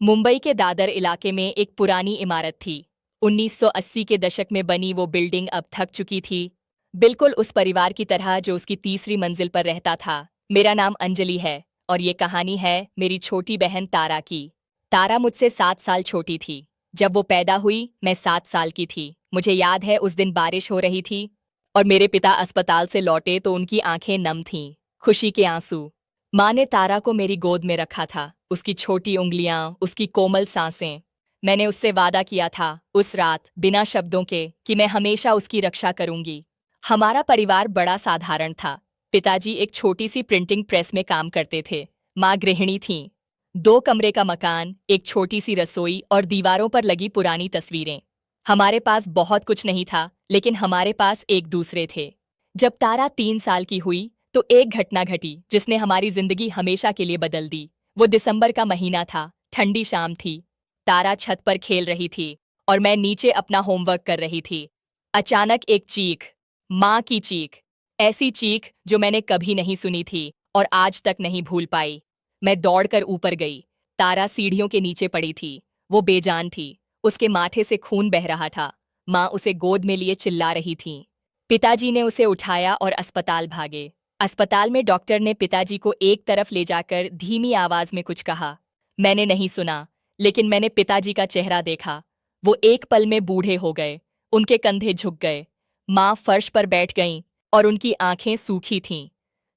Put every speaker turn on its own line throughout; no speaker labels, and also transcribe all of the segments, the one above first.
मुंबई के दादर इलाके में एक पुरानी इमारत थी। 1980 के दशक में बनी वो बिल्डिंग अब थक चुकी थी, बिल्कुल उस परिवार की तरह जो उसकी तीसरी मंजिल पर रहता था। मेरा नाम अंजलि है और ये कहानी है मेरी छोटी बहन तारा की। तारा मुझसे 7 साल छोटी थी। जब वो पैदा हुई मैं 7 साल की थी। मुझे याद है उस दिन बारिश हो रही थी और मेरे पिता अस्पताल से लौटे तो उनकी आंखें नम थीं, खुशी के आंसू। माँ ने तारा को मेरी गोद में रखा था, उसकी छोटी उंगलियां, उसकी कोमल सांसें। मैंने उससे वादा किया था उस रात बिना शब्दों के कि मैं हमेशा उसकी रक्षा करूंगी। हमारा परिवार बड़ा साधारण था। पिताजी एक छोटी सी प्रिंटिंग प्रेस में काम करते थे। माँ गृहिणी थीं। 2 कमरे का मकान, एक छोटी सी रसोई और दीवारों पर लगी पुरानी तस्वीरें। हमारे पास बहुत कुछ नहीं था, लेकिन हमारे पास एक दूसरे थे। जब तारा 3 साल की हुई तो एक घटना घटी जिसने हमारी जिंदगी हमेशा के लिए बदल दी। वो दिसंबर का महीना था, ठंडी शाम थी। तारा छत पर खेल रही थी और मैं नीचे अपना होमवर्क कर रही थी। अचानक एक चीख, माँ की चीख, ऐसी चीख जो मैंने कभी नहीं सुनी थी और आज तक नहीं भूल पाई। मैं दौड़कर ऊपर गई। तारा सीढ़ियों के नीचे पड़ी थी। वो बेजान थी, उसके माथे से खून बह रहा था। माँ उसे गोद में लिए चिल्ला रही थी। पिताजी ने उसे उठाया और अस्पताल भागे। अस्पताल में डॉक्टर ने पिताजी को एक तरफ ले जाकर धीमी आवाज में कुछ कहा। मैंने नहीं सुना, लेकिन मैंने पिताजी का चेहरा देखा। वो एक पल में बूढ़े हो गए, उनके कंधे झुक गए। माँ फर्श पर बैठ गईं और उनकी आंखें सूखी थीं।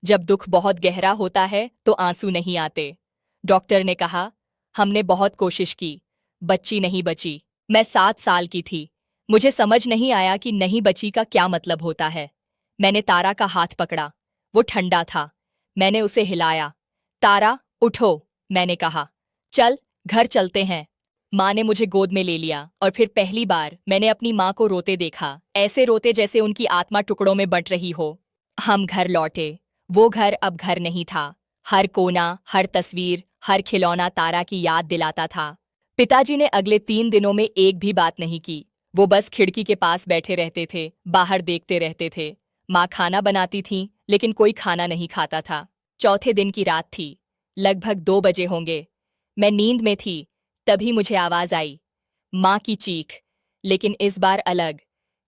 जब दुख बहुत गहरा होता है तो आंसू नहीं आते। डॉक्टर ने कहा, हमने बहुत कोशिश की, बच्ची नहीं बची। मैं 7 साल की थी। मुझे समझ नहीं आया कि नहीं बची का क्या मतलब होता है। मैंने तारा का हाथ पकड़ा। वो ठंडा था। मैंने उसे हिलाया। तारा, उठो, मैंने कहा। चल, घर चलते हैं। माँ ने मुझे गोद में ले लिया और फिर पहली बार मैंने अपनी माँ को रोते देखा, ऐसे रोते जैसे उनकी आत्मा टुकड़ों में बंट रही हो। हम घर लौटे। वो घर अब घर नहीं था। हर कोना, हर तस्वीर, हर खिलौना तारा की याद दिलाता था। पिताजी ने अगले 3 दिनों में एक भी बात नहीं की। वो बस खिड़की के पास बैठे रहते थे, बाहर देखते रहते थे। माँ खाना बनाती थीं, लेकिन कोई खाना नहीं खाता था। चौथे दिन की रात थी। लगभग 2 बजे होंगे। मैं नींद में थी, तभी मुझे आवाज आई, माँ की चीख, लेकिन इस बार अलग,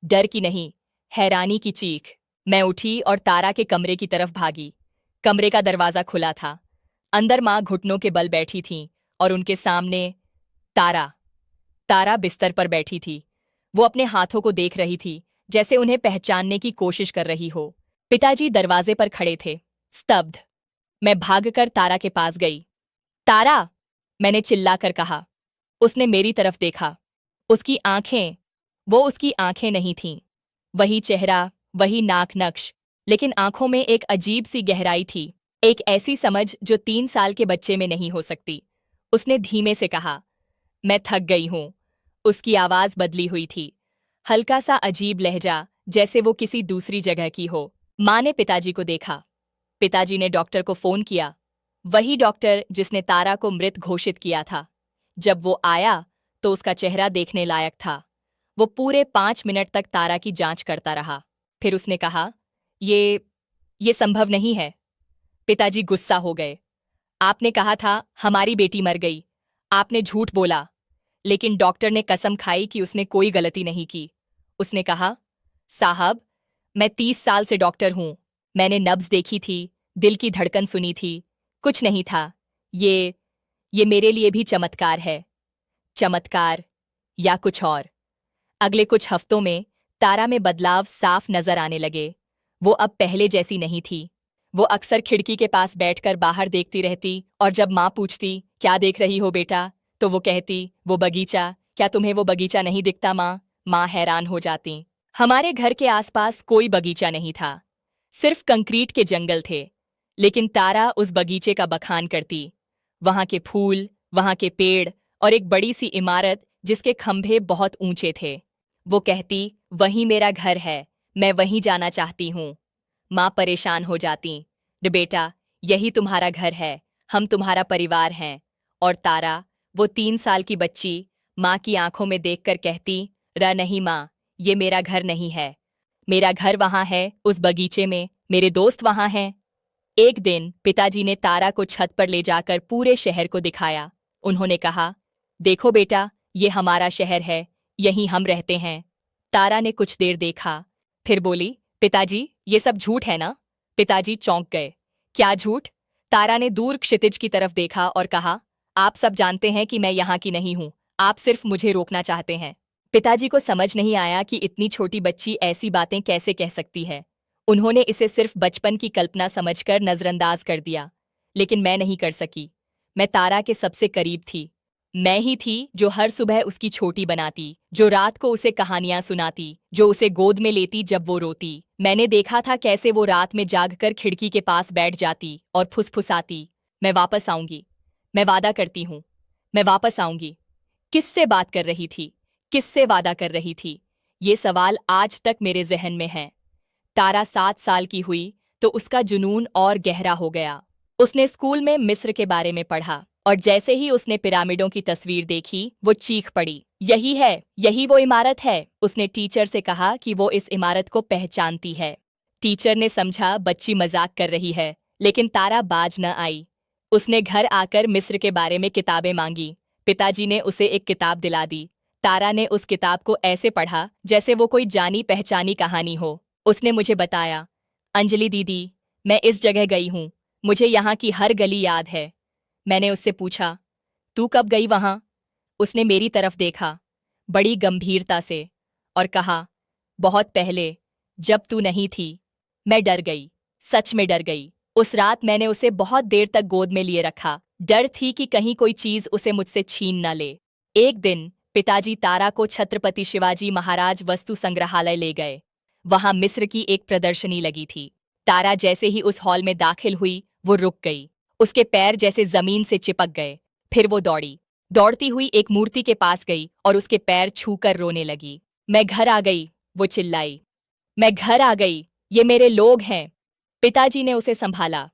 डर की नहीं, हैरानी की चीख। मैं उठी और तारा के कमरे की तरफ भागी। कमरे का दरवाजा खुला था। अंदर माँ घुटनों के बल बैठी थीं और उनके सामने तारा। तारा बिस्तर पर बैठी थी। वो अपने हाथों को देख रही थी, जैसे उन्हें पहचानने की कोशिश कर रही हो। पिताजी दरवाजे पर खड़े थे, स्तब्ध। मैं भागकर तारा के पास गई। तारा, मैंने चिल्लाकर कहा। उसने मेरी तरफ देखा। उसकी आंखें, वो उसकी आंखें नहीं थीं। वही चेहरा, वही नाक नक्श, लेकिन आंखों में एक अजीब सी गहराई थी, एक ऐसी समझ जो 3 साल के बच्चे में नहीं हो सकती। उसने धीमे से कहा, मैं थक गई हूं। उसकी आवाज बदली हुई थी, हल्का सा अजीब लहजा, जैसे वो किसी दूसरी जगह की हो। माँ ने पिताजी को देखा। पिताजी ने डॉक्टर को फोन किया, वही डॉक्टर जिसने तारा को मृत घोषित किया था। जब वो आया तो उसका चेहरा देखने लायक था। वो पूरे 5 मिनट तक तारा की जांच करता रहा। फिर उसने कहा, ये संभव नहीं है। पिताजी गुस्सा हो गए। आपने कहा था हमारी बेटी मर गई। आपने झूठ बोला। लेकिन डॉक्टर ने कसम खाई कि उसने कोई गलती नहीं की। उसने कहा, साहब, मैं 30 साल से डॉक्टर हूं। मैंने नब्ज देखी थी, दिल की धड़कन सुनी थी। कुछ नहीं था। ये मेरे लिए भी चमत्कार है। चमत्कार या कुछ और। अगले कुछ हफ्तों में तारा में बदलाव साफ नजर आने लगे। वो अब पहले जैसी नहीं थी। वो अक्सर खिड़की के पास बैठकर बाहर देखती रहती और जब माँ पूछती, क्या देख रही हो बेटा, तो वो कहती, वो बगीचा। क्या तुम्हें वो बगीचा नहीं दिखता माँ? माँ हैरान हो जाती। हमारे घर के आसपास कोई बगीचा नहीं था, सिर्फ कंक्रीट के जंगल थे। लेकिन तारा उस बगीचे का बखान करती। वहां के फूल, वहां के पेड़ और एक बड़ी सी इमारत जिसके खंभे बहुत ऊंचे थे। वो कहती, वहीं मेरा घर है, मैं वहीं जाना चाहती हूँ। माँ परेशान हो जाती, बेटा, यही तुम्हारा घर है, हम तुम्हारा परिवार हैं। और तारा, वो 3 साल की बच्ची, माँ की आंखों में देखकर कहती, नहीं माँ, ये मेरा घर नहीं है। मेरा घर वहां है, उस बगीचे में, मेरे दोस्त वहां हैं। एक दिन पिताजी ने तारा को छत पर ले जाकर पूरे शहर को दिखाया। उन्होंने कहा, देखो बेटा, ये हमारा शहर है, यहीं हम रहते हैं। तारा ने कुछ देर देखा, फिर बोली, पिताजी, ये सब झूठ है ना? पिताजी चौंक गए। क्या झूठ? तारा ने दूर क्षितिज की तरफ देखा और कहा, आप सब जानते हैं कि मैं यहाँ की नहीं हूँ, आप सिर्फ मुझे रोकना चाहते हैं। पिताजी को समझ नहीं आया कि इतनी छोटी बच्ची ऐसी बातें कैसे कह सकती है। उन्होंने इसे सिर्फ बचपन की कल्पना समझकर नजरअंदाज कर दिया। लेकिन मैं नहीं कर सकी। मैं तारा के सबसे करीब थी। मैं ही थी जो हर सुबह उसकी छोटी बनाती, जो रात को उसे कहानियां सुनाती, जो उसे गोद में लेती जब वो रोती। मैंने देखा था कैसे वो रात में जागकर खिड़की के पास बैठ जाती और फुसफुसाती, मैं वापस आऊंगी, मैं वादा करती हूँ, मैं वापस आऊंगी। किससे बात कर रही थी? किससे वादा कर रही थी? ये सवाल आज तक मेरे जहन में है। तारा 7 साल की हुई तो उसका जुनून और गहरा हो गया। उसने स्कूल में मिस्र के बारे में पढ़ा और जैसे ही उसने पिरामिडों की तस्वीर देखी, वो चीख पड़ी, यही है, यही वो इमारत है। उसने टीचर से कहा कि वो इस इमारत को पहचानती है। टीचर ने समझा बच्ची मजाक कर रही है, लेकिन तारा बाज न आई। उसने घर आकर मिस्र के बारे में किताबें मांगी। पिताजी ने उसे एक किताब दिला दी। तारा ने उस किताब को ऐसे पढ़ा जैसे वो कोई जानी पहचानी कहानी हो। उसने मुझे बताया, अंजलि दीदी, मैं इस जगह गई हूँ, मुझे यहाँ की हर गली याद है। मैंने उससे पूछा, तू कब गई वहां? उसने मेरी तरफ देखा, बड़ी गंभीरता से, और कहा, बहुत पहले, जब तू नहीं थी। मैं डर गई, सच में डर गई। उस रात मैंने उसे बहुत देर तक गोद में लिए रखा। डर थी कि कहीं कोई चीज उसे मुझसे छीन न ले। एक दिन पिताजी तारा को छत्रपति शिवाजी महाराज वस्तु संग्रहालय ले गए। वहां मिस्र की एक प्रदर्शनी लगी थी। तारा जैसे ही उस हॉल में दाखिल हुई, वो रुक गई। उसके पैर जैसे जमीन से चिपक गए। फिर वो दौड़ी, दौड़ती हुई एक मूर्ति के पास गई और उसके पैर छूकर रोने लगी। मैं घर आ गई, वो चिल्लाई। मैं घर आ गई, ये मेरे लोग हैं। पिताजी ने उसे संभाला।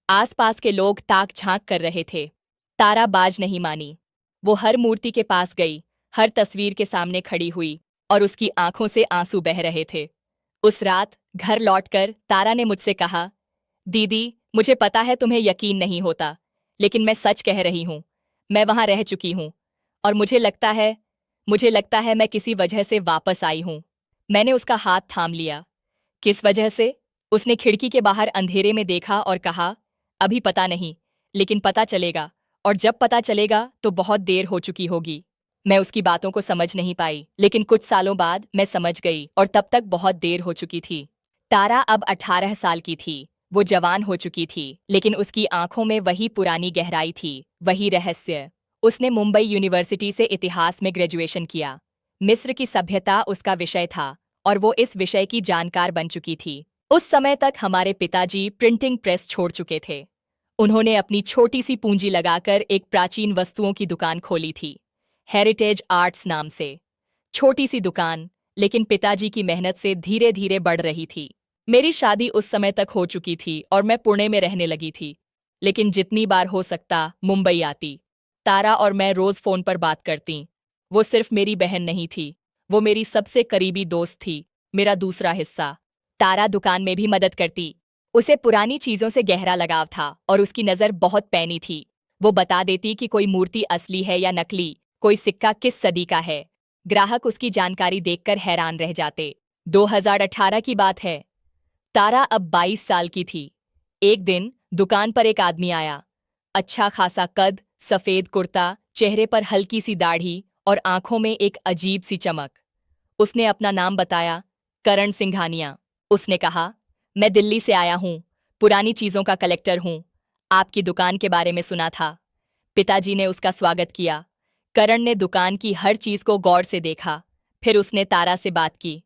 आसपास के लोग ताक झांक कर रहे थे। तारा बाज नहीं मानी। वो हर मूर्ति के पास गई, हर तस्वीर के सामने खड़ी हुई, और उसकी आंखों से आंसू बह रहे थे। उस रात घर लौटकर तारा ने मुझसे कहा, दीदी, मुझे पता है तुम्हें यकीन नहीं होता, लेकिन मैं सच कह रही हूं। मैं वहां रह चुकी हूं, और मुझे लगता है मैं किसी वजह से वापस आई हूं। मैंने उसका हाथ थाम लिया। किस वजह से? उसने खिड़की के बाहर अंधेरे में देखा और कहा, अभी पता नहीं, लेकिन पता चलेगा, और जब पता चलेगा तो बहुत देर हो चुकी होगी। मैं उसकी बातों को समझ नहीं पाई, लेकिन कुछ सालों बाद मैं समझ गई, और तब तक बहुत देर हो चुकी थी। तारा अब 18 साल की थी। वो जवान हो चुकी थी, लेकिन उसकी आंखों में वही पुरानी गहराई थी, वही रहस्य। उसने मुंबई यूनिवर्सिटी से इतिहास में ग्रेजुएशन किया। मिस्र की सभ्यता उसका विषय था, और वो इस विषय की जानकार बन चुकी थी। उस समय तक हमारे पिताजी प्रिंटिंग प्रेस छोड़ चुके थे। उन्होंने अपनी छोटी सी पूंजी लगाकर एक प्राचीन वस्तुओं की दुकान खोली थी, हेरिटेज आर्ट्स नाम से। छोटी सी दुकान, लेकिन पिताजी की मेहनत से धीरे धीरे बढ़ रही थी। मेरी शादी उस समय तक हो चुकी थी और मैं पुणे में रहने लगी थी, लेकिन जितनी बार हो सकता मुंबई आती। तारा और मैं रोज फोन पर बात करती। वो सिर्फ मेरी बहन नहीं थी, वो मेरी सबसे करीबी दोस्त थी, मेरा दूसरा हिस्सा। तारा दुकान में भी मदद करती। उसे पुरानी चीजों से गहरा लगाव था और उसकी नज़र बहुत पैनी थी। वो बता देती कि कोई मूर्ति असली है या नकली, कोई सिक्का किस सदी का है। ग्राहक उसकी जानकारी देखकर हैरान रह जाते। 2018 की बात है। तारा अब 22 साल की थी। एक दिन दुकान पर एक आदमी आया। अच्छा खासा कद, सफेद कुर्ता, चेहरे पर हल्की सी दाढ़ी और आंखों में एक अजीब सी चमक। उसने अपना नाम बताया, करण सिंघानिया। उसने कहा, मैं दिल्ली से आया हूँ, पुरानी चीज़ों का कलेक्टर हूँ। आपकी दुकान के बारे में सुना था। पिताजी ने उसका स्वागत किया। करण ने दुकान की हर चीज़ को गौर से देखा। फिर उसने तारा से बात की,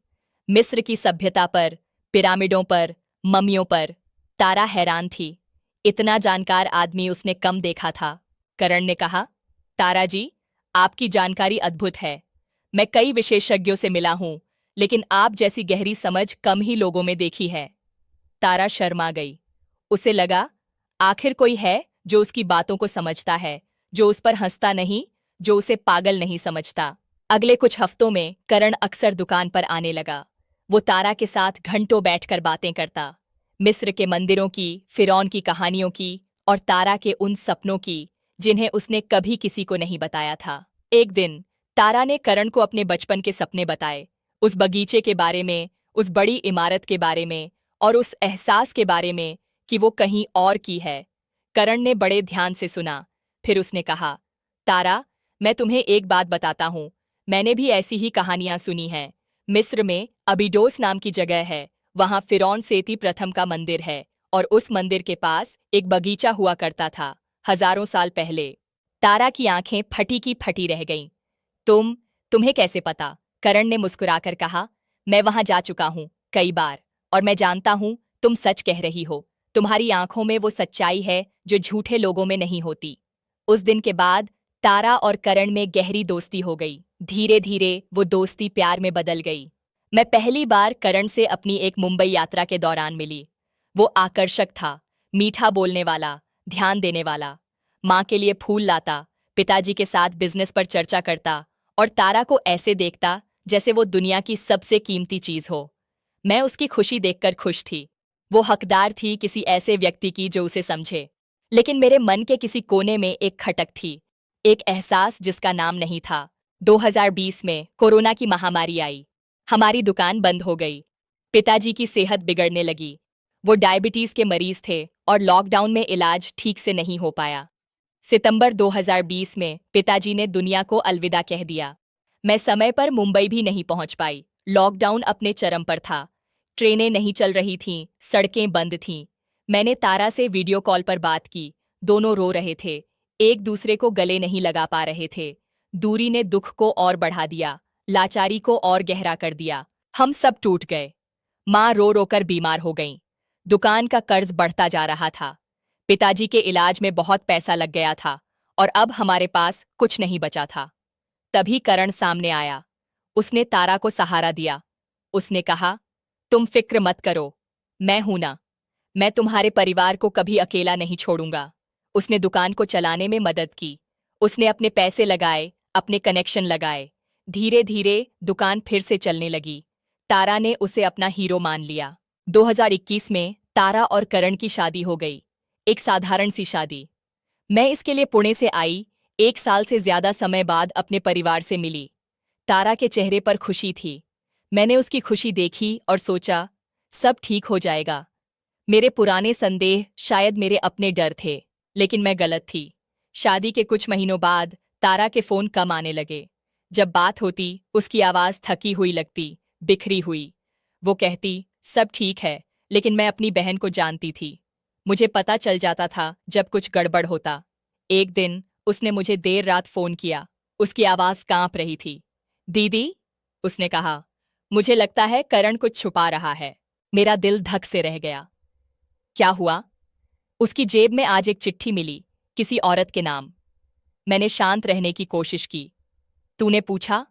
मिस्र की सभ्यता पर, पिरामिडों पर, मम्मियों पर। तारा हैरान थी। इतना जानकार आदमी उसने कम देखा था। करण ने कहा, तारा जी, आपकी जानकारी अद्भुत है। मैं कई विशेषज्ञों से मिला हूं, लेकिन आप जैसी गहरी समझ कम ही लोगों में देखी है। तारा शर्मा गई। उसे लगा, आखिर कोई है जो उसकी बातों को समझता है, जो उस पर हंसता नहीं, जो उसे पागल नहीं समझता। अगले कुछ हफ्तों में करण अक्सर दुकान पर आने लगा। वो तारा के साथ घंटों बैठकर बातें करता, मिस्र के मंदिरों की, फिरौन की कहानियों की, और तारा के उन सपनों की जिन्हें उसने कभी किसी को नहीं बताया था। एक दिन तारा ने करण को अपने बचपन के सपने बताए, उस बगीचे के बारे में, उस बड़ी इमारत के बारे में और उस एहसास के बारे में कि वो कहीं और की है। करण ने बड़े ध्यान से सुना, फिर उसने कहा, तारा, मैं तुम्हें एक बात बताता हूँ, मैंने भी ऐसी ही कहानियां सुनी हैं। मिस्र में अबीडोस नाम की जगह है, वहां फिरौन सेती प्रथम का मंदिर है और उस मंदिर के पास एक बगीचा हुआ करता था, हजारों साल पहले। तारा की आंखें फटी की फटी रह गईं। तुम्हें कैसे पता? करण ने मुस्कुराकर कहा, मैं वहां जा चुका हूं कई बार, और मैं जानता हूं तुम सच कह रही हो। तुम्हारी आंखों में वो सच्चाई है जो झूठे लोगों में नहीं होती। उस दिन के बाद तारा और करण में गहरी दोस्ती हो गई। धीरे धीरे वो दोस्ती प्यार में बदल गई। मैं पहली बार करण से अपनी एक मुंबई यात्रा के दौरान मिली। वो आकर्षक था, मीठा बोलने वाला, ध्यान देने वाला, माँ के लिए फूल लाता, पिताजी के साथ बिजनेस पर चर्चा करता और तारा को ऐसे देखता जैसे वो दुनिया की सबसे कीमती चीज हो। मैं उसकी खुशी देखकर खुश थी। वो हकदार थी किसी ऐसे व्यक्ति की जो उसे समझे। लेकिन मेरे मन के किसी कोने में एक खटक थी, एक एहसास जिसका नाम नहीं था। 2020 में कोरोना की महामारी आई। हमारी दुकान बंद हो गई। पिताजी की सेहत बिगड़ने लगी। वो डायबिटीज के मरीज थे और लॉकडाउन में इलाज ठीक से नहीं हो पाया। सितंबर 2020 में पिताजी ने दुनिया को अलविदा कह दिया। मैं समय पर मुंबई भी नहीं पहुंच पाई। लॉकडाउन अपने चरम पर था। ट्रेनें नहीं चल रही थीं, सड़कें बंद थीं। मैंने तारा से वीडियो कॉल पर बात की। दोनों रो रहे थे, एक दूसरे को गले नहीं लगा पा रहे थे। दूरी ने दुख को और बढ़ा दिया, लाचारी को और गहरा कर दिया। हम सब टूट गए। माँ रो रो कर बीमार हो गईं। दुकान का कर्ज बढ़ता जा रहा था। पिताजी के इलाज में बहुत पैसा लग गया था और अब हमारे पास कुछ नहीं बचा था। तभी करण सामने आया। उसने तारा को सहारा दिया। उसने कहा, तुम फिक्र मत करो, मैं हूं ना। मैं तुम्हारे परिवार को कभी अकेला नहीं छोड़ूंगा। उसने दुकान को चलाने में मदद की। उसने अपने पैसे लगाए, अपने कनेक्शन लगाए। धीरे धीरे दुकान फिर से चलने लगी। तारा ने उसे अपना हीरो मान लिया। 2021 में तारा और करण की शादी हो गई। एक साधारण सी शादी। मैं इसके लिए पुणे से आई, 1 साल से ज्यादा समय बाद अपने परिवार से मिली। तारा के चेहरे पर खुशी थी। मैंने उसकी खुशी देखी और सोचा, सब ठीक हो जाएगा। मेरे पुराने संदेह शायद मेरे अपने डर थे, लेकिन मैं गलत थी। शादी के कुछ महीनों बाद तारा के फोन कम आने लगे। जब बात होती, उसकी आवाज थकी हुई लगती, बिखरी हुई। वो कहती, सब ठीक है, लेकिन मैं अपनी बहन को जानती थी। मुझे पता चल जाता था जब कुछ गड़बड़ होता। एक दिन उसने मुझे देर रात फोन किया। उसकी आवाज कांप रही थी। दीदी, उसने कहा, मुझे लगता है करण कुछ छुपा रहा है। मेरा दिल धक से रह गया। क्या हुआ? उसकी जेब में आज एक चिट्ठी मिली, किसी औरत के नाम। मैंने शांत रहने की कोशिश की। तूने पूछा?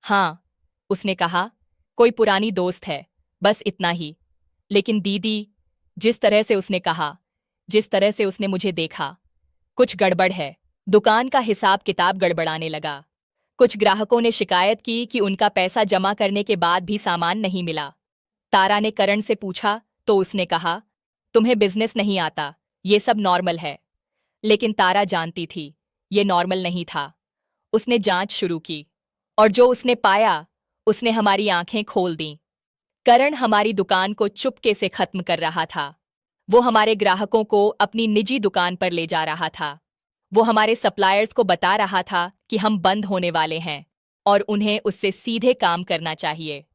हाँ, उसने कहा, कोई पुरानी दोस्त है, बस इतना ही। लेकिन दीदी, जिस तरह से उसने कहा, जिस तरह से उसने मुझे देखा, कुछ गड़बड़ है। दुकान का हिसाब किताब गड़बड़ाने लगा। कुछ ग्राहकों ने शिकायत की कि उनका पैसा जमा करने के बाद भी सामान नहीं मिला। तारा ने करण से पूछा तो उसने कहा, तुम्हें बिजनेस नहीं आता, ये सब नॉर्मल है। लेकिन तारा जानती थी, ये नॉर्मल नहीं था। उसने जांच शुरू की और जो उसने पाया, उसने हमारी आंखें खोल दीं। करण हमारी दुकान को चुपके से खत्म कर रहा था। वो हमारे ग्राहकों को अपनी निजी दुकान पर ले जा रहा था। वो हमारे सप्लायर्स को बता रहा था कि हम बंद होने वाले हैं और उन्हें उससे सीधे काम करना चाहिए।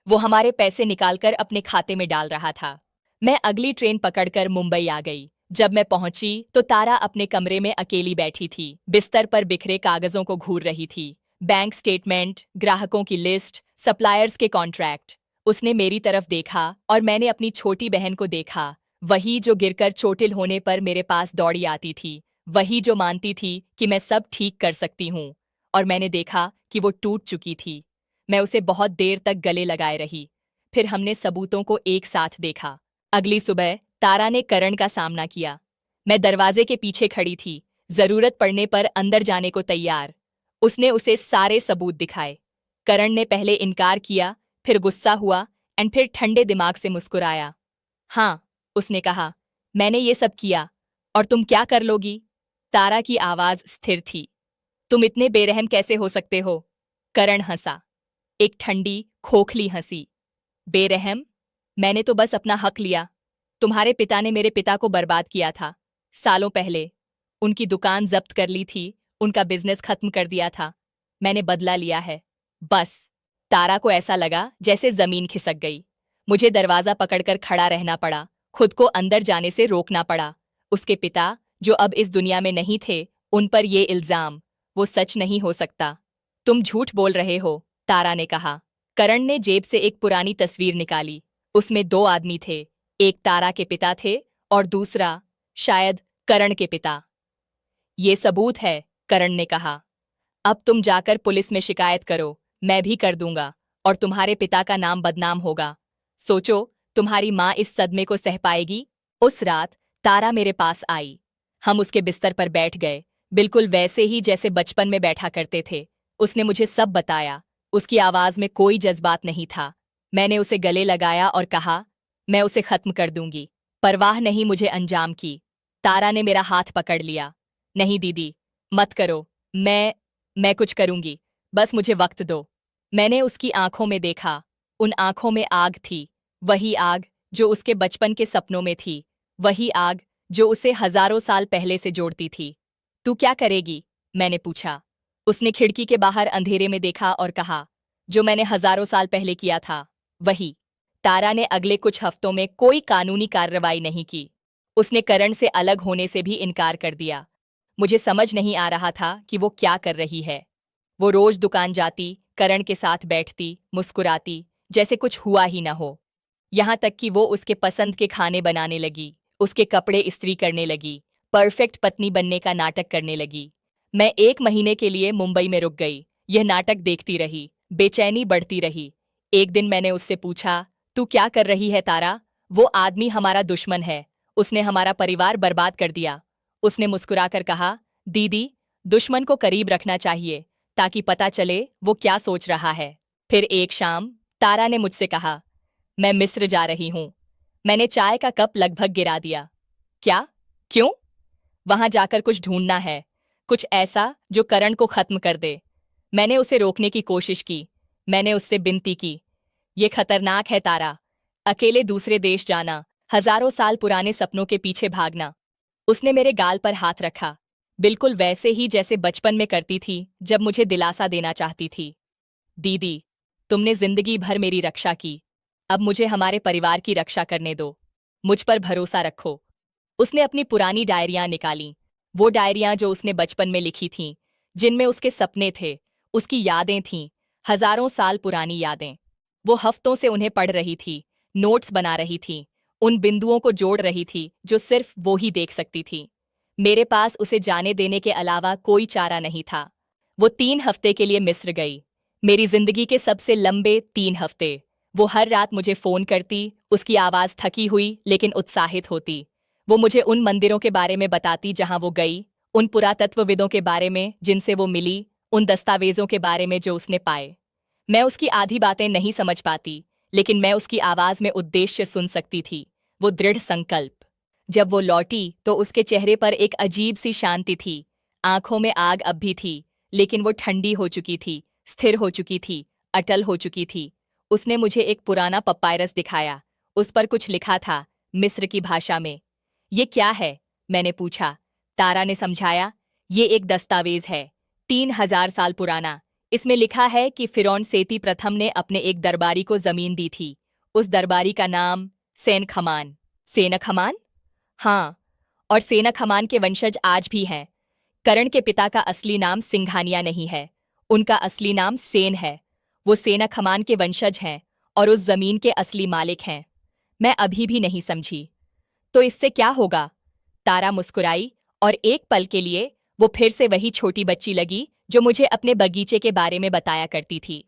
वो हमारे पैसे निकालकर अपने खाते में डाल रहा था। मैं अगली ट्रेन पकड़कर मुंबई आ गई। जब मैं पहुंची तो तारा अपने कमरे में अकेली बैठी थी, बिस्तर पर बिखरे कागजों को घूर रही थी। बैंक स्टेटमेंट, ग्राहकों की लिस्ट, सप्लायर्स के कॉन्ट्रैक्ट। उसने मेरी तरफ देखा और मैंने अपनी छोटी बहन को देखा, वही जो गिरकर चोटिल होने पर मेरे पास दौड़ी आती थी, वही जो मानती थी कि मैं सब ठीक कर सकती हूँ। और मैंने देखा कि वो टूट चुकी थी। मैं उसे बहुत देर तक गले लगाए रही। फिर हमने सबूतों को एक साथ देखा। अगली सुबह तारा ने करण का सामना किया। मैं दरवाजे के पीछे खड़ी थी, जरूरत पड़ने पर अंदर जाने को तैयार। उसने उसे सारे सबूत दिखाए। करण ने पहले इनकार किया, फिर गुस्सा हुआ और फिर ठंडे दिमाग से मुस्कुराया। हाँ, उसने कहा, मैंने ये सब किया और तुम क्या कर लोगी? तारा की आवाज स्थिर थी। तुम इतने बेरहम कैसे हो सकते हो? करण हंसा, एक ठंडी, खोखली हंसी। बेरहम? मैंने तो बस अपना हक लिया। तुम्हारे पिता ने मेरे पिता को बर्बाद किया था, सालों पहले। उनकी दुकान जब्त कर ली थी, उनका बिजनेस खत्म कर दिया था। मैंने बदला लिया है, बस। तारा को ऐसा लगा जैसे जमीन खिसक गई। मुझे दरवाजा पकड़कर खड़ा रहना पड़ा, खुद को अंदर जाने से रोकना पड़ा। उसके पिता, जो अब इस दुनिया में नहीं थे, उन पर ये इल्जाम, वो सच नहीं हो सकता। तुम झूठ बोल रहे हो, तारा ने कहा। करण ने जेब से एक पुरानी तस्वीर निकाली। उसमें दो आदमी थे, एक तारा के पिता थे और दूसरा, शायद, करण के पिता। ये सबूत है, करण ने कहा। अब तुम जाकर पुलिस में शिकायत करो, मैं भी कर दूंगा, और तुम्हारे पिता का नाम बदनाम होगा। सोचो, तुम्हारी माँ इस सदमे को सह पाएगी? उस रात तारा मेरे पास आई। हम उसके बिस्तर पर बैठ गए, बिल्कुल वैसे ही जैसे बचपन में बैठा करते थे। उसने मुझे सब बताया। उसकी आवाज में कोई जज्बात नहीं था। मैंने उसे गले लगाया और कहा, मैं उसे खत्म कर दूंगी। परवाह नहीं मुझे अंजाम की। तारा ने मेरा हाथ पकड़ लिया। नहीं दीदी, मत करो। मैं कुछ करूंगी, बस मुझे वक्त दो। मैंने उसकी आंखों में देखा। उन आंखों में आग थी, वही आग जो उसके बचपन के सपनों में थी, वही आग जो उसे हजारों साल पहले से जोड़ती थी। तू क्या करेगी? मैंने पूछा। उसने खिड़की के बाहर अंधेरे में देखा और कहा, जो मैंने हजारों साल पहले किया था, वही। तारा ने अगले कुछ हफ्तों में कोई कानूनी कार्रवाई नहीं की। उसने करण से अलग होने से भी इनकार कर दिया। मुझे समझ नहीं आ रहा था कि वो क्या कर रही है। वो रोज दुकान जाती, करण के साथ बैठती, मुस्कुराती, जैसे कुछ हुआ ही न हो। यहाँ तक कि वो उसके पसंद के खाने बनाने लगी, उसके कपड़े इस्त्री करने लगी, परफेक्ट पत्नी बनने का नाटक करने लगी। मैं 1 महीने के लिए मुंबई में रुक गई, यह नाटक देखती रही, बेचैनी बढ़ती रही। एक दिन मैंने उससे पूछा, तू क्या कर रही है तारा? वो आदमी हमारा दुश्मन है, उसने हमारा परिवार बर्बाद कर दिया। उसने मुस्कुराकर कहा, दीदी, दुश्मन को करीब रखना चाहिए, ताकि पता चले वो क्या सोच रहा है। फिर एक शाम तारा ने मुझसे कहा, मैं मिस्र जा रही हूं। मैंने चाय का कप लगभग गिरा दिया। क्या? क्यों? वहां जाकर कुछ ढूंढना है, कुछ ऐसा जो करण को खत्म कर दे। मैंने उसे रोकने की कोशिश की। मैंने उससे विनती की, ये खतरनाक है तारा, अकेले दूसरे देश जाना, हजारों साल पुराने सपनों के पीछे भागना। उसने मेरे गाल पर हाथ रखा, बिल्कुल वैसे ही जैसे बचपन में करती थी जब मुझे दिलासा देना चाहती थी। दीदी, तुमने जिंदगी भर मेरी रक्षा की, अब मुझे हमारे परिवार की रक्षा करने दो। मुझ पर भरोसा रखो। उसने अपनी पुरानी डायरियां निकालीं, वो डायरियां जो उसने बचपन में लिखी थीं, जिनमें उसके सपने थे, उसकी यादें थीं, हजारों साल पुरानी यादें। वो हफ्तों से उन्हें पढ़ रही थी, नोट्स बना रही थी, उन बिंदुओं को जोड़ रही थी जो सिर्फ वो ही देख सकती थी। मेरे पास उसे जाने देने के अलावा कोई चारा नहीं था। वो 3 हफ्ते के लिए मिस्र गई, मेरी जिंदगी के सबसे लंबे 3 हफ्ते। वो हर रात मुझे फोन करती, उसकी आवाज थकी हुई लेकिन उत्साहित होती। वो मुझे उन मंदिरों के बारे में बताती जहां वो गई, उन पुरातत्वविदों के बारे में जिनसे वो मिली, उन दस्तावेजों के बारे में जो उसने पाए। मैं उसकी आधी बातें नहीं समझ पाती, लेकिन मैं उसकी आवाज में उद्देश्य सुन सकती थी, वो दृढ़ संकल्प। जब वो लौटी तो उसके चेहरे पर एक अजीब सी शांति थी। आंखों में आग अब भी थी, लेकिन वो ठंडी हो चुकी थी, स्थिर हो चुकी थी, अटल हो चुकी थी। उसने मुझे एक पुराना पपायरस दिखाया। उस पर कुछ लिखा था, मिस्र की भाषा में। ये क्या है? मैंने पूछा। तारा ने समझाया, ये एक दस्तावेज है, 3000 साल पुराना। इसमें लिखा है कि फिरौन सेती प्रथम ने अपने एक दरबारी को जमीन दी थी। उस दरबारी का नाम सेन-खमान। सेन-खमान? हाँ, और सेन-खमान के वंशज आज भी हैं। करण के पिता का असली नाम सिंघानिया नहीं है, उनका असली नाम सेन है। वो सेन-खमान के वंशज हैं और उस जमीन के असली मालिक हैं। मैं अभी भी नहीं समझी। तो इससे क्या होगा? तारा मुस्कुराई और एक पल के लिए वो फिर से वही छोटी बच्ची लगी जो मुझे अपने बगीचे के बारे में बताया करती थी।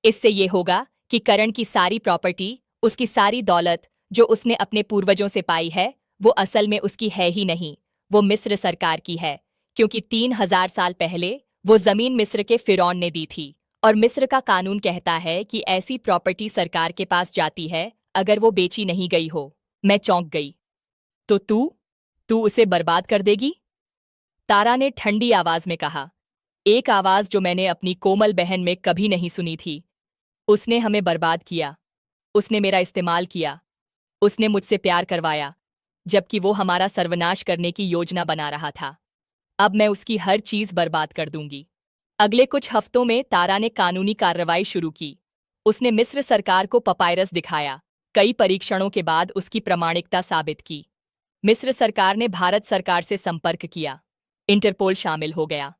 इससे ये होगा कि करण की सारी प्रॉपर्टी, उसकी सारी दौलत जो उसने अपने पूर्वजों से पाई है, वो असल में उसकी है ही नहीं, वो मिस्र सरकार की है, क्योंकि 3000 साल पहले वो जमीन मिस्र के फिरौन ने दी थी। और मिस्र का कानून कहता है कि ऐसी प्रॉपर्टी सरकार के पास जाती है अगर वो बेची नहीं गई हो। मैं चौंक गई। तो तू उसे बर्बाद कर देगी? तारा ने ठंडी आवाज में कहा। एक आवाज जो मैंने अपनी कोमल बहन में कभी नहीं सुनी थी। उसने हमें बर्बाद किया। उसने मेरा इस्तेमाल किया। उसने मुझसे प्यार करवाया, जबकि वो हमारा सर्वनाश करने की योजना बना रहा था। अब मैं उसकी हर चीज बर्बाद कर दूंगी। अगले कुछ हफ्तों में तारा ने कानूनी कार्रवाई शुरू की। उसने मिस्र सरकार को पपायरस दिखाया। कई परीक्षणों के बाद उसकी प्रामाणिकता साबित की। मिस्र सरकार ने भारत सरकार से संपर्क किया। इंटरपोल शामिल हो गया।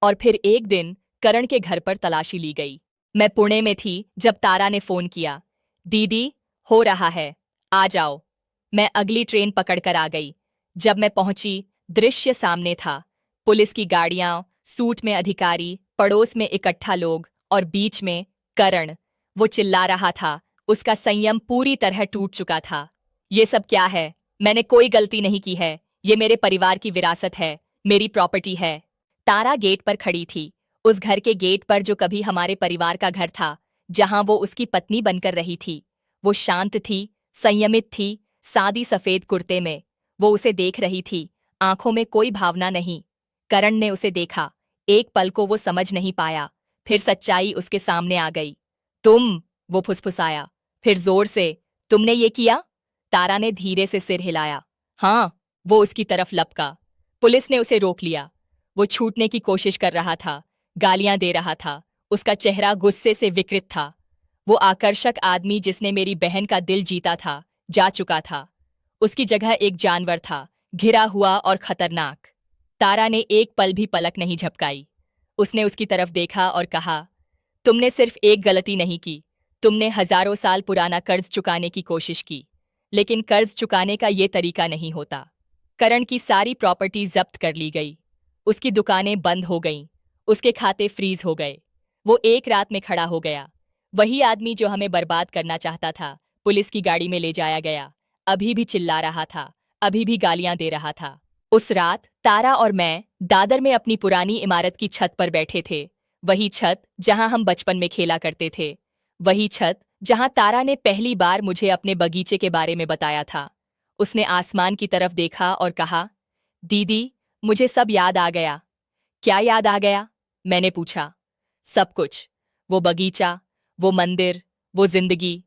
और फिर एक दिन करण के घर पर तलाशी ली गई। मैं पुणे में थी जब तारा ने फोन किया। दीदी, हो रहा है, आ जाओ। मैं अगली ट्रेन पकड़कर आ गई। जब मैं पहुंची, दृश्य सामने था। पुलिस की गाड़ियां, सूट में अधिकारी, पड़ोस में इकट्ठा लोग और बीच में करण। वो चिल्ला रहा था। उसका संयम पूरी तरह टूट चुका था। ये सब क्या है? मैंने कोई गलती नहीं की है। ये मेरे परिवार की विरासत है, मेरी प्रॉपर्टी है। तारा गेट पर खड़ी थी। उस घर के गेट पर जो कभी हमारे परिवार का घर था, जहां वो उसकी पत्नी बनकर रही थी। वो शांत थी, संयमित थी, सादी सफेद कुर्ते में। वो उसे देख रही थी, आंखों में कोई भावना नहीं। करण ने उसे देखा। एक पल को वो समझ नहीं पाया। फिर सच्चाई उसके सामने आ गई। तुम, वो फुसफुसाया। फिर जोर से, तुमने ये किया? तारा ने धीरे से सिर हिलाया। हाँ, वो उसकी तरफ लपका। पुलिस ने उसे रोक लिया। वो छूटने की कोशिश कर रहा था, गालियां दे रहा था। उसका चेहरा गुस्से से विकृत था। वो आकर्षक आदमी जिसने मेरी बहन का दिल जीता था, जा चुका था। उसकी जगह एक जानवर था, घिरा हुआ और खतरनाक। तारा ने एक पल भी पलक नहीं झपकाई। उसने उसकी तरफ देखा और कहा, तुमने सिर्फ एक गलती नहीं की। तुमने हजारों साल पुराना कर्ज चुकाने की कोशिश की। लेकिन कर्ज चुकाने का ये तरीका नहीं होता। करण की सारी प्रॉपर्टी जब्त कर ली गई। उसकी दुकानें बंद हो गईं। उसके खाते फ्रीज हो गए। वो एक रात में खड़ा हो गया। वही आदमी जो हमें बर्बाद करना चाहता था, पुलिस की गाड़ी में ले जाया गया। अभी भी चिल्ला रहा था, अभी भी गालियां दे रहा था। उस रात तारा और मैं दादर में अपनी पुरानी इमारत की छत पर बैठे थे। वही छत जहां हम बचपन में खेला करते थे। वही छत जहां तारा ने पहली बार मुझे अपने बगीचे के बारे में बताया था। उसने आसमान की तरफ देखा और कहा, दीदी, मुझे सब याद आ गया। क्या याद आ गया? मैंने पूछा। सब कुछ। वो बगीचा, वो मंदिर, वो जिंदगी।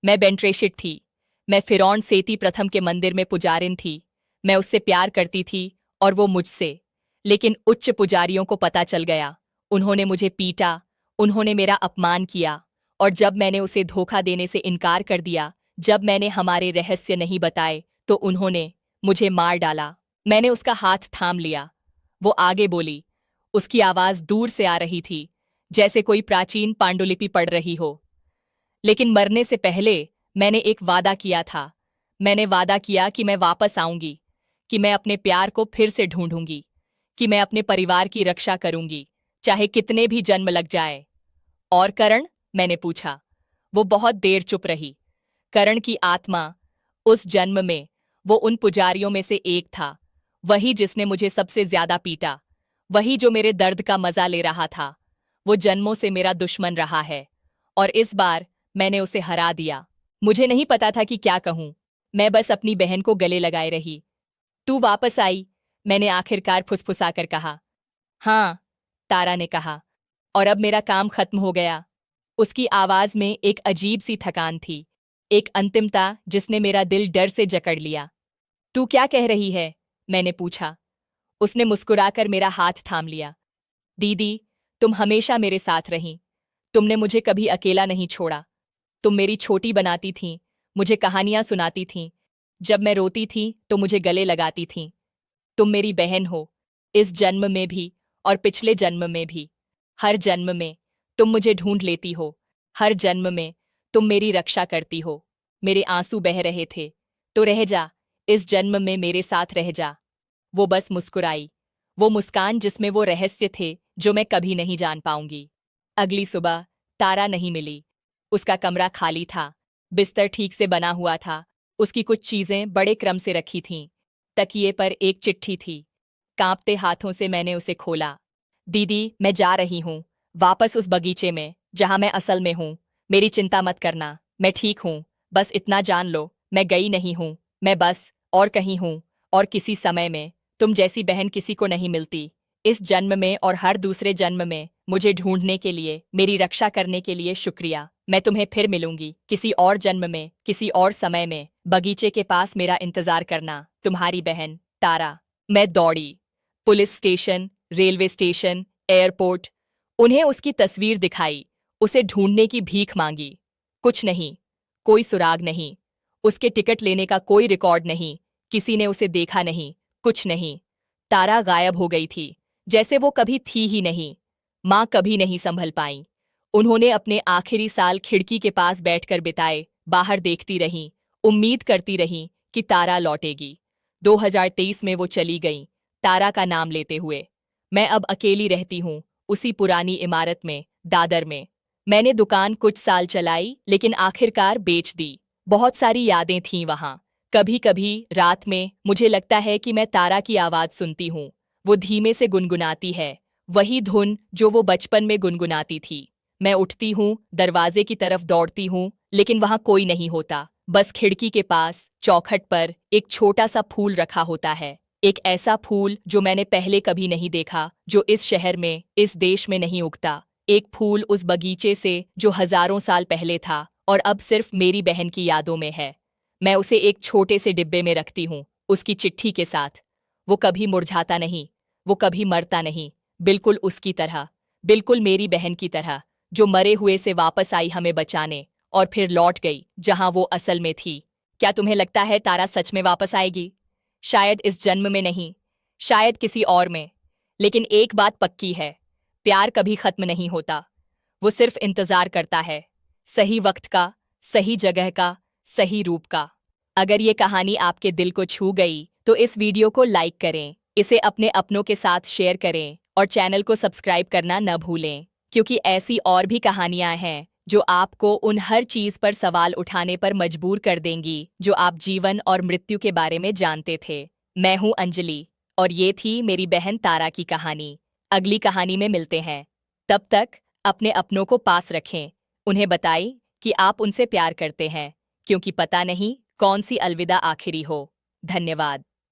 मैं बेंट्रेशिट थी। मैं फिरौन सेती प्रथम के मंदिर में पुजारिन थी। मैं उससे प्यार करती थी और वो मुझसे। लेकिन उच्च पुजारियों को पता चल गया। उन्होंने मुझे पीटा। उन्होंने मेरा अपमान किया। और जब मैंने उसे धोखा देने से इनकार कर दिया, जब मैंने हमारे रहस्य नहीं बताए, तो उन्होंने मुझे मार डाला। मैंने उसका हाथ थाम लिया। वो आगे बोली। उसकी आवाज दूर से आ रही थी, जैसे कोई प्राचीन पांडुलिपि पढ़ रही हो। लेकिन मरने से पहले मैंने एक वादा किया था। मैंने वादा किया कि मैं वापस आऊंगी, कि मैं अपने प्यार को फिर से ढूंढूंगी, कि मैं अपने परिवार की रक्षा करूंगी, चाहे कितने भी जन्म लग जाए। और करण? मैंने पूछा। वो बहुत देर चुप रही। करण की आत्मा, उस जन्म में, वो उन पुजारियों में से एक था। वही जिसने मुझे सबसे ज्यादा पीटा। वही जो मेरे दर्द का मजा ले रहा था। वो जन्मों से मेरा दुश्मन रहा है। और इस बार मैंने उसे हरा दिया। मुझे नहीं पता था कि क्या कहूं। मैं बस अपनी बहन को गले लगाए रही। तू वापस आई, मैंने आखिरकार फुसफुसाकर कहा। हाँ, तारा ने कहा। और अब मेरा काम खत्म हो गया। उसकी आवाज में एक अजीब सी थकान थी, एक अंतिमता जिसने मेरा दिल डर से जकड़ लिया। तू क्या कह रही है? मैंने पूछा। उसने मुस्कुराकर मेरा हाथ थाम लिया। दीदी, तुम हमेशा मेरे साथ रहीं। तुमने मुझे कभी अकेला नहीं छोड़ा। तुम मेरी छोटी बनाती थीं, मुझे कहानियां सुनाती थीं। जब मैं रोती थी तो मुझे गले लगाती थीं। तुम मेरी बहन हो, इस जन्म में भी और पिछले जन्म में भी। हर जन्म में तुम मुझे ढूंढ लेती हो। हर जन्म में तुम मेरी रक्षा करती हो। मेरे आंसू बह रहे थे। तो रह जा, इस जन्म में मेरे साथ रह जा। वो बस मुस्कुराई। वो मुस्कान जिसमें वो रहस्य थे जो मैं कभी नहीं जान पाऊंगी। अगली सुबह तारा नहीं मिली। उसका कमरा खाली था। बिस्तर ठीक से बना हुआ था। उसकी कुछ चीजें बड़े क्रम से रखी थीं। तकिए पर एक चिट्ठी थी। कांपते हाथों से मैंने उसे खोला। दीदी, मैं जा रही हूँ, वापस उस बगीचे में जहां मैं असल में हूँ। मेरी चिंता मत करना, मैं ठीक हूँ। बस इतना जान लो, मैं गई नहीं हूँ। मैं बस और कहीं हूँ। और किसी समय में तुम जैसी बहन किसी को नहीं मिलती। इस जन्म में और हर दूसरे जन्म में मुझे ढूंढने के लिए, मेरी रक्षा करने के लिए शुक्रिया। मैं तुम्हें फिर मिलूंगी किसी और जन्म में, किसी और समय में। बगीचे के पास मेरा इंतजार करना। तुम्हारी बहन तारा। मैं दौड़ी। Police station, railway station, airport. उन्हें उसकी तस्वीर दिखाई, उसे ढूंढने की भीख मांगी। कुछ नहीं, कोई सुराग नहीं, उसके टिकट लेने का कोई रिकॉर्ड नहीं, किसी ने उसे देखा नहीं, कुछ नहीं। तारा गायब हो गई थी, जैसे वो कभी थी ही नहीं। माँ कभी नहीं संभल पाई। उन्होंने अपने आखिरी साल खिड़की के पास बैठकर बिताए, बाहर देखती रहीं, उम्मीद करती रहीं कि तारा लौटेगी। 2023 में वो चली गई, तारा का नाम लेते हुए। मैं अब अकेली रहती हूँ, उसी पुरानी इमारत में, दादर में। मैंने दुकान कुछ साल चलाई, लेकिन आखिरकार बेच दी। बहुत सारी यादें थीं वहाँ। कभी कभी रात में मुझे लगता है कि मैं तारा की आवाज़ सुनती हूँ। वो धीमे से गुनगुनाती है, वही धुन जो वो बचपन में गुनगुनाती थी। मैं उठती हूँ, दरवाजे की तरफ दौड़ती हूँ, लेकिन वहाँ कोई नहीं होता। बस खिड़की के पास चौखट पर एक छोटा सा फूल रखा होता है। एक ऐसा फूल जो मैंने पहले कभी नहीं देखा, जो इस शहर में, इस देश में नहीं उगता। एक फूल उस बगीचे से जो हजारों साल पहले था और अब सिर्फ मेरी बहन की यादों में है। मैं उसे एक छोटे से डिब्बे में रखती हूँ, उसकी चिट्ठी के साथ। वो कभी मुरझाता नहीं, वो कभी मरता नहीं, बिल्कुल उसकी तरह, बिल्कुल मेरी बहन की तरह, जो मरे हुए से वापस आई हमें बचाने और फिर लौट गई जहां वो असल में थी। क्या तुम्हें लगता है तारा सच में वापस आएगी? शायद इस जन्म में नहीं, शायद किसी और में। लेकिन एक बात पक्की है, प्यार कभी खत्म नहीं होता। वो सिर्फ इंतजार करता है, सही वक्त का, सही जगह का, सही रूप का। अगर ये कहानी आपके दिल को छू गई तो इस वीडियो को लाइक करें, इसे अपने अपनों के साथ शेयर करें और चैनल को सब्सक्राइब करना न भूलें, क्योंकि ऐसी और भी कहानियां हैं जो आपको उन हर चीज पर सवाल उठाने पर मजबूर कर देंगी जो आप जीवन और मृत्यु के बारे में जानते थे। मैं हूं अंजलि और ये थी मेरी बहन तारा की कहानी। अगली कहानी में मिलते हैं। तब तक अपने अपनों को पास रखें, उन्हें बताएं कि आप उनसे प्यार करते हैं, क्योंकि पता नहीं कौन सी अलविदा आखिरी हो। धन्यवाद।